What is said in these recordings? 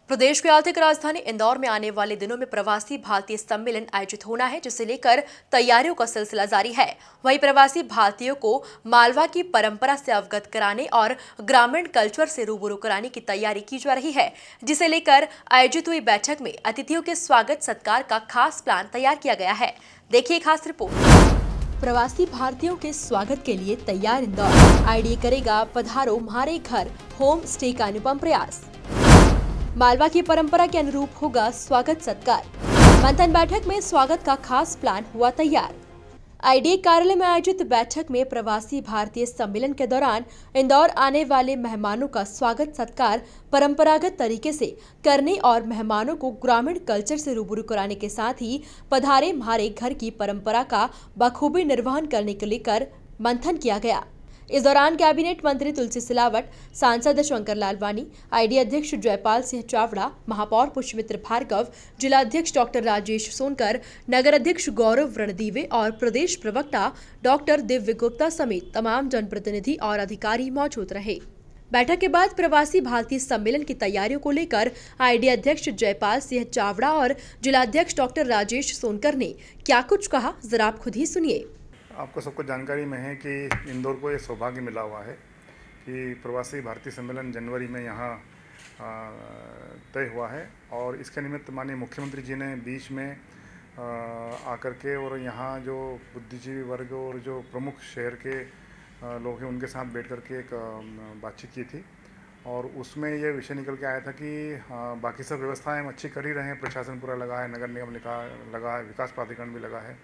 प्रदेश की आर्थिक राजधानी इंदौर में आने वाले दिनों में प्रवासी भारतीय सम्मेलन आयोजित होना है, जिसे लेकर तैयारियों का सिलसिला जारी है। वहीं प्रवासी भारतीयों को मालवा की परंपरा से अवगत कराने और ग्रामीण कल्चर से रूबरू कराने की तैयारी की जा रही है, जिसे लेकर आयोजित हुई बैठक में अतिथियों के स्वागत सत्कार का खास प्लान तैयार किया गया है। देखिए खास रिपोर्ट। प्रवासी भारतीयों के स्वागत के लिए तैयार इंदौर, आईडीए करेगा पधारो हमारे घर होम स्टे का अनुपम प्रयास। मालवा की परंपरा के अनुरूप होगा स्वागत सत्कार। मंथन बैठक में स्वागत का खास प्लान हुआ तैयार। आईडीए कार्यालय में आयोजित बैठक में प्रवासी भारतीय सम्मेलन के दौरान इंदौर आने वाले मेहमानों का स्वागत सत्कार परंपरागत तरीके से करने और मेहमानों को ग्रामीण कल्चर से रूबरू कराने के साथ ही पधारे हमारे घर की परंपरा का बखूबी निर्वहन करने को लेकर मंथन किया गया। इस दौरान कैबिनेट मंत्री तुलसी सिलावट, सांसद शंकर लालवानी, आईडीए अध्यक्ष जयपाल सिंह चावड़ा, महापौर पुष्पमित्र भार्गव, जिलाध्यक्ष डॉक्टर राजेश सोनकर, नगर अध्यक्ष गौरव रणदीवे और प्रदेश प्रवक्ता डॉक्टर दिव्य गुप्ता समेत तमाम जनप्रतिनिधि और अधिकारी मौजूद रहे। बैठक के बाद प्रवासी भारतीय सम्मेलन की तैयारियों को लेकर आईडीए अध्यक्ष जयपाल सिंह चावड़ा और जिलाध्यक्ष डॉक्टर राजेश सोनकर ने क्या कुछ कहा, जरा आप खुद ही सुनिए। आपको सबको जानकारी में है कि इंदौर को ये सौभाग्य मिला हुआ है कि प्रवासी भारतीय सम्मेलन जनवरी में यहाँ तय हुआ है और इसके निमित्त माननीय मुख्यमंत्री जी ने बीच में आकर के और यहाँ जो बुद्धिजीवी वर्ग और जो प्रमुख शहर के लोग हैं उनके साथ बैठ कर के एक बातचीत की थी और उसमें ये विषय निकल के आया था कि बाकी सब व्यवस्थाएं हम अच्छी कर ही रहे हैं, प्रशासन पूरा लगा है, नगर निगम लगा है, विकास प्राधिकरण भी लगा है,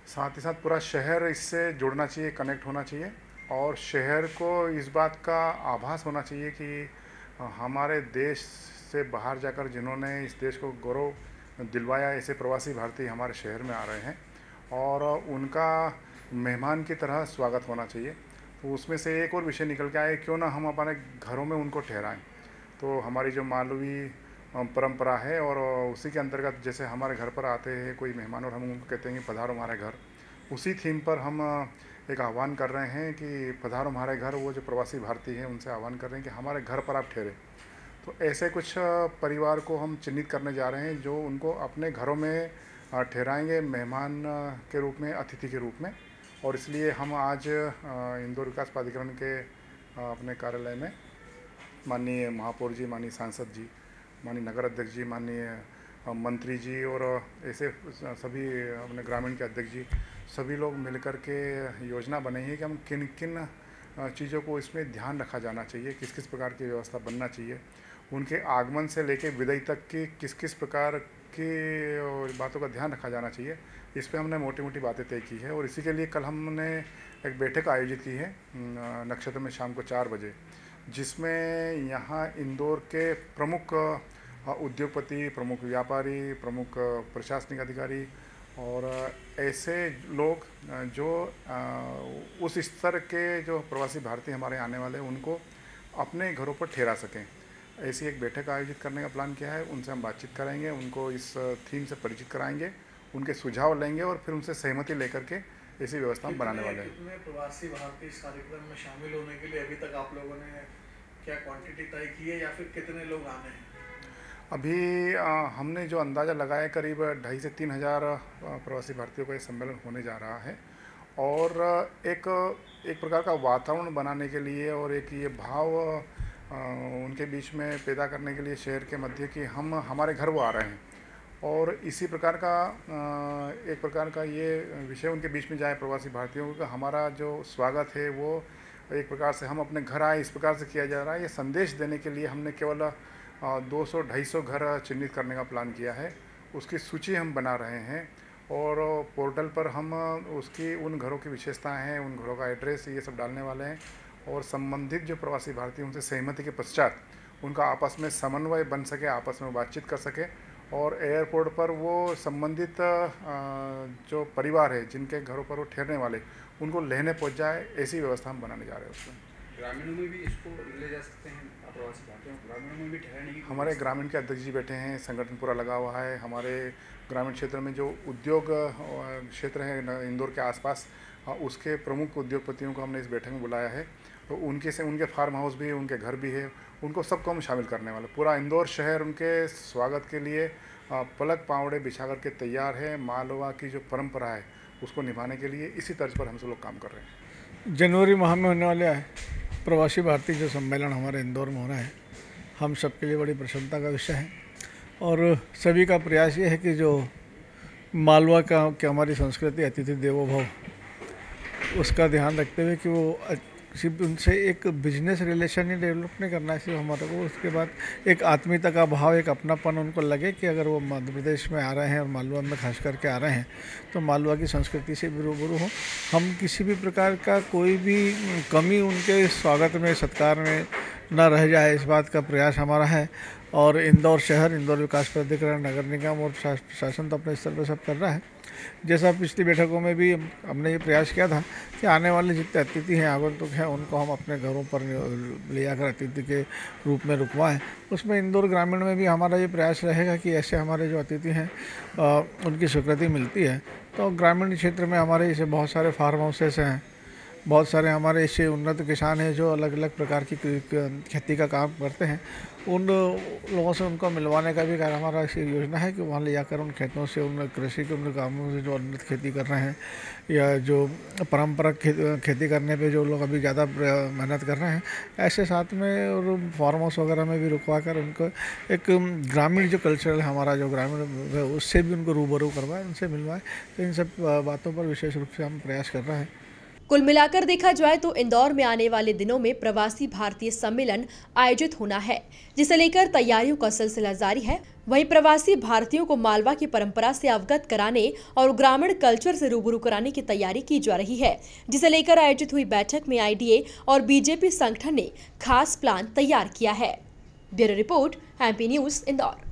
साथ ही साथ पूरा शहर इससे जुड़ना चाहिए, कनेक्ट होना चाहिए और शहर को इस बात का आभास होना चाहिए कि हमारे देश से बाहर जाकर जिन्होंने इस देश को गौरव दिलवाया, ऐसे प्रवासी भारतीय हमारे शहर में आ रहे हैं और उनका मेहमान की तरह स्वागत होना चाहिए। तो उसमें से एक और विषय निकल के आए, क्यों ना हम अपने घरों में उनको ठहराएं। तो हमारी जो मालवी परंपरा है और उसी के अंतर्गत जैसे हमारे घर पर आते हैं कोई मेहमान और हम उनको कहते हैं कि पधारो हमारे घर, उसी थीम पर हम एक आह्वान कर रहे हैं कि पधारो हमारे घर। वो जो प्रवासी भारतीय हैं उनसे आह्वान कर रहे हैं कि हमारे घर पर आप ठहरे। तो ऐसे कुछ परिवार को हम चिन्हित करने जा रहे हैं जो उनको अपने घरों में ठहराएंगे मेहमान के रूप में, अतिथि के रूप में। और इसलिए हम आज इंदौर विकास प्राधिकरण के अपने कार्यालय में माननीय महापौर जी, माननीय सांसद जी, माननीय नगर अध्यक्ष जी, माननीय मंत्री जी और ऐसे सभी अपने ग्रामीण के अध्यक्ष जी, सभी लोग मिलकर के योजना बनाई है कि हम किन किन चीज़ों को इसमें ध्यान रखा जाना चाहिए, किस किस प्रकार की व्यवस्था बनना चाहिए, उनके आगमन से लेकर विदाई तक की किस किस प्रकार की बातों का ध्यान रखा जाना चाहिए। इस पर हमने मोटी मोटी बातें तय की है और इसी के लिए कल हमने एक बैठक आयोजित की है नक्षत्र में शाम को 4 बजे, जिसमें यहाँ इंदौर के प्रमुख उद्योगपति, प्रमुख व्यापारी, प्रमुख प्रशासनिक अधिकारी और ऐसे लोग जो उस स्तर के जो प्रवासी भारतीय हमारे आने वाले हैं उनको अपने घरों पर ठहरा सकें, ऐसी एक बैठक आयोजित करने का प्लान किया है। उनसे हम बातचीत करेंगे, उनको इस थीम से परिचित कराएंगे, उनके सुझाव लेंगे और फिर उनसे सहमति लेकर के ऐसी व्यवस्था हम बनाने वाले हैं। कितने प्रवासी भारतीय इस कार्यक्रम में शामिल होने के लिए अभी तक आप लोगों ने क्या क्वांटिटी तय की है या फिर कितने लोग आने हैं? अभी हमने जो अंदाज़ा लगाया करीब 2,500 से 3,000 प्रवासी भारतीयों का ये सम्मेलन होने जा रहा है और एक प्रकार का वातावरण बनाने के लिए और एक ये भाव उनके बीच में पैदा करने के लिए शहर के मध्य कि हम हमारे घर वो आ रहे हैं और इसी प्रकार का एक प्रकार का ये विषय उनके बीच में जाए प्रवासी भारतीयों का, हमारा जो स्वागत है वो एक प्रकार से हम अपने घर आए इस प्रकार से किया जा रहा है। ये संदेश देने के लिए हमने केवल 200-250 घर चिन्हित करने का प्लान किया है। उसकी सूची हम बना रहे हैं और पोर्टल पर हम उसकी उन घरों की विशेषताएं हैं, उन घरों का एड्रेस, ये सब डालने वाले हैं और संबंधित जो प्रवासी भारतीय उनसे सहमति के पश्चात उनका आपस में समन्वय बन सके, आपस में बातचीत कर सके और एयरपोर्ट पर वो संबंधित जो परिवार है जिनके घरों पर वो ठहरने वाले उनको लेने पहुंच जाए, ऐसी व्यवस्था हम बनाने जा रहे हैं। उसमें ग्रामीणों में भी इसको ले जा सकते हैं प्रवासी भारतीयों, ग्रामीणों में भी ठहरने की हमारे ग्रामीण के अध्यक्ष जी बैठे हैं, संगठन पूरा लगा हुआ है। हमारे ग्रामीण क्षेत्र में जो उद्योग क्षेत्र है इंदौर के आसपास, उसके प्रमुख उद्योगपतियों को हमने इस बैठक में बुलाया है तो उनके फार्म हाउस भी है, उनके घर भी है, उनको सबको हम शामिल करने वाले। पूरा इंदौर शहर उनके स्वागत के लिए पलक पावड़े बिछा करके तैयार है। मालवा की जो परंपरा है उसको निभाने के लिए इसी तर्ज पर हम सब लोग काम कर रहे हैं। जनवरी माह में होने वाले प्रवासी भारतीय जो सम्मेलन हमारे इंदौर में हो रहा है, हम सबके लिए बड़ी प्रसन्नता का विषय है और सभी का प्रयास ये है कि जो मालवा का कि हमारी संस्कृति अतिथि देवो भव, उसका ध्यान रखते हुए कि वो सिर्फ उनसे एक बिजनेस रिलेशन ही डेवलप नहीं करना है सिर्फ हमारे को, उसके बाद एक आत्मीयता का भाव, एक अपनापन उनको लगे कि अगर वो मध्य प्रदेश में आ रहे हैं और मालवा में खास करके आ रहे हैं तो मालवा की संस्कृति से भी रूबरू हो। हम किसी भी प्रकार का कोई भी कमी उनके स्वागत में सत्कार में न रह जाए, इस बात का प्रयास हमारा है। और इंदौर शहर, इंदौर विकास प्राधिकरण, नगर निगम और शासन तो अपने स्तर पर सब कर रहा है। जैसा पिछली बैठकों में भी हमने ये प्रयास किया था कि आने वाले जितने अतिथि हैं, आगंतुक हैं, उनको हम अपने घरों पर ले जाकर अतिथि के रूप में रुकवाएं। उसमें इंदौर ग्रामीण में भी हमारा ये प्रयास रहेगा कि ऐसे हमारे जो अतिथि हैं उनकी स्वीकृति मिलती है तो ग्रामीण क्षेत्र में हमारे ऐसे बहुत सारे फार्म हाउसेस हैं, बहुत सारे हमारे ऐसे उन्नत किसान हैं जो अलग अलग प्रकार की खेती का काम करते हैं। उन लोगों से उनको मिलवाने का भी हमारा योजना है कि वहाँ ले जाकर उन खेतों से, उन कृषि के उन कामों से जो उन्नत खेती कर रहे हैं या जो परंपरागत खेती करने पे जो लोग अभी ज़्यादा मेहनत कर रहे हैं, ऐसे साथ में और फार्म हाउस वगैरह में भी रुकवा कर उनको एक ग्रामीण जो कल्चरल हमारा जो ग्रामीण है उससे भी उनको रूबरू करवाएं, उनसे मिलवाएं। तो इन सब बातों पर विशेष रूप से हम प्रयास कर रहे हैं। कुल मिलाकर देखा जाए तो इंदौर में आने वाले दिनों में प्रवासी भारतीय सम्मेलन आयोजित होना है, जिसे लेकर तैयारियों का सिलसिला जारी है। वहीं प्रवासी भारतीयों को मालवा की परंपरा से अवगत कराने और ग्रामीण कल्चर से रूबरू कराने की तैयारी की जा रही है, जिसे लेकर आयोजित हुई बैठक में IDA और बीजेपी संगठन ने खास प्लान तैयार किया है। Bureau report, MP news, Indore.